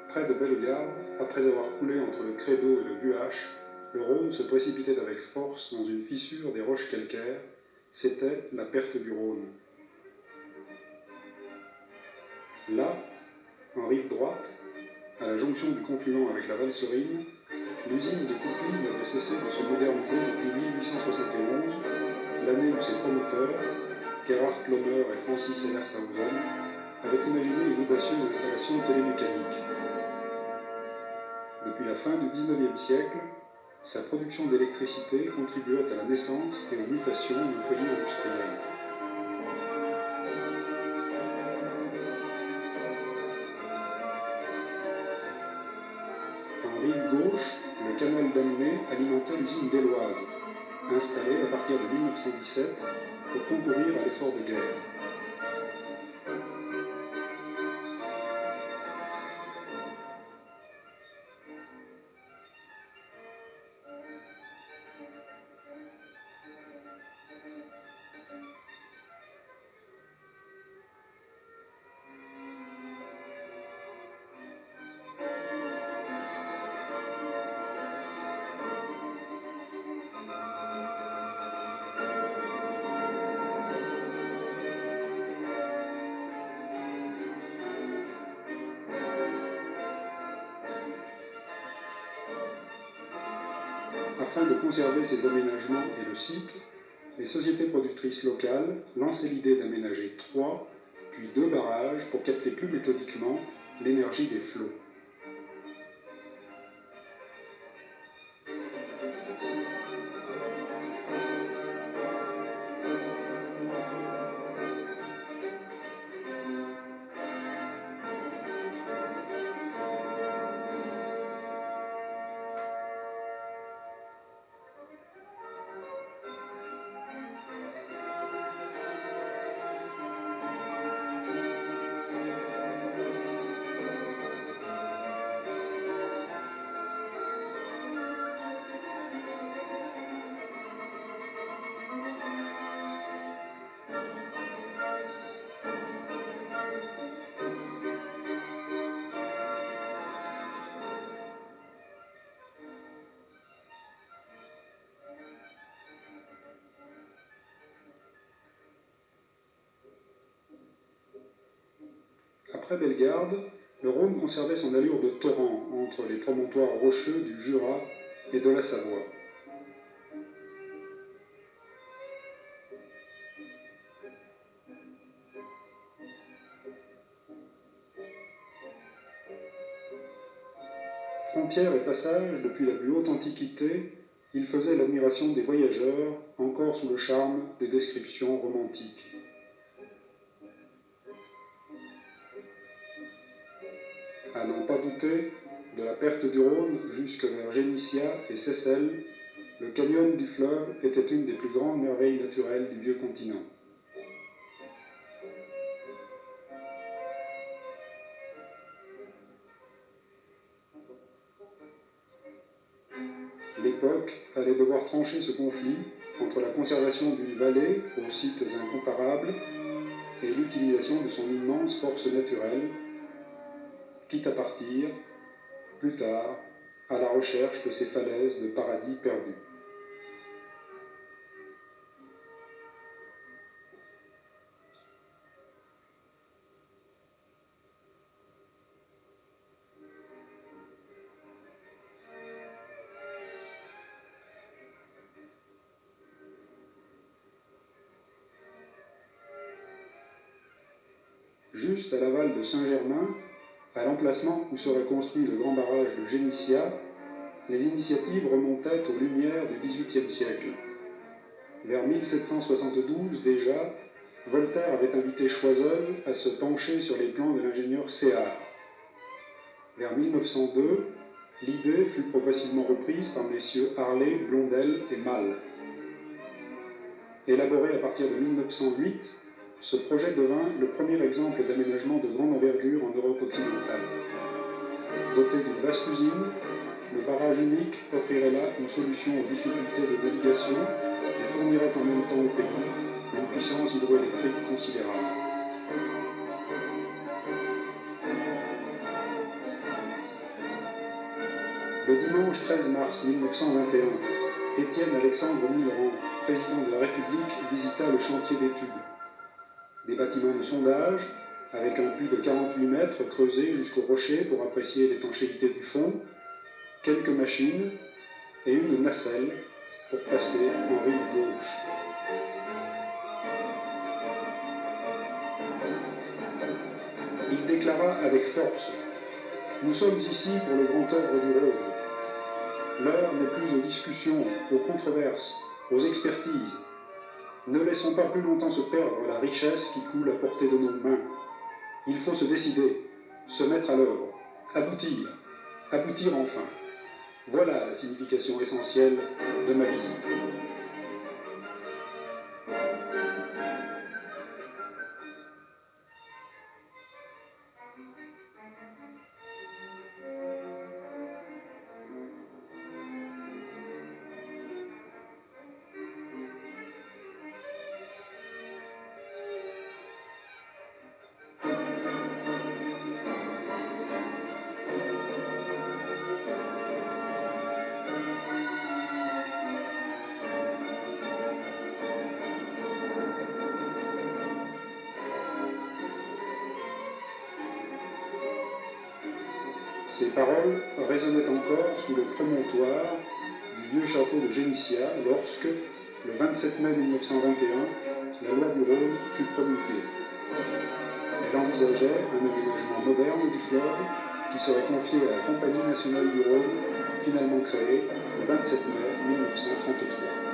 Près de Bellegarde, après avoir coulé entre le Credo et le Buache, le Rhône se précipitait avec force dans une fissure des roches calcaires. C'était la perte du Rhône. Là, en rive droite, à la jonction du confluent avec la Valserine, l'usine de Coupy n'avait cessé de se moderniser depuis 1871, l'année où ses promoteurs, Gerhard Lohmer et Francis Ellershausen, avaient imaginé une audacieuse installation télémécanique. Depuis la fin du XIXe siècle, sa production d'électricité contribuait à la naissance et aux mutations du foyer industriel. En rive gauche, le canal d'Annonay alimentait l'usine d'Éloise, installée à partir de 1917 pour concourir à l'effort de guerre. Afin de conserver ces aménagements et le site, les sociétés productrices locales lançaient l'idée d'aménager 3, puis 2 barrages pour capter plus méthodiquement l'énergie des flots. Après Bellegarde, le Rhône conservait son allure de torrent entre les promontoires rocheux du Jura et de la Savoie. Frontière et passage depuis la plus haute antiquité, il faisait l'admiration des voyageurs, encore sous le charme des descriptions romantiques. À n'en pas douter, de la perte du Rhône jusque vers Génissia et Seyssel, le canyon du fleuve était une des plus grandes merveilles naturelles du vieux continent. L'époque allait devoir trancher ce conflit entre la conservation d'une vallée aux sites incomparables et l'utilisation de son immense force naturelle, quitte à partir, plus tard, à la recherche de ces falaises de paradis perdus. Juste à l'aval de Saint-Germain, à l'emplacement où serait construit le grand barrage de Génissia, les initiatives remontaient aux lumières du XVIIIe siècle. Vers 1772 déjà, Voltaire avait invité Choiseul à se pencher sur les plans de l'ingénieur Séard. Vers 1902, l'idée fut progressivement reprise par messieurs Harlay, Blondel et Malle. Élaboré à partir de 1908, ce projet devint le premier exemple d'aménagement de grande envergure en Europe occidentale. Doté d'une vaste usine, le barrage unique offrirait là une solution aux difficultés de navigation et fournirait en même temps au pays une puissance hydroélectrique considérable. Le dimanche 13 mars 1921, Étienne-Alexandre Millerand, président de la République, visita le chantier d'études. Des bâtiments de sondage, avec un puits de 48 mètres creusé jusqu'au rocher pour apprécier l'étanchéité du fond, quelques machines et une nacelle pour passer en rive gauche. Il déclara avec force : « Nous sommes ici pour le grand œuvre du Rhône. L'heure n'est plus aux discussions, aux controverses, aux expertises. Ne laissons pas plus longtemps se perdre la richesse qui coule à portée de nos mains. Il faut se décider, se mettre à l'œuvre, aboutir enfin. Voilà la signification essentielle de ma visite. » Ces paroles résonnaient encore sous le promontoire du vieux château de Génissia lorsque, le 27 mai 1921, la loi du Rhône fut promulguée. Elle envisageait un aménagement moderne du fleuve qui serait confié à la Compagnie nationale du Rhône, finalement créée le 27 mai 1933.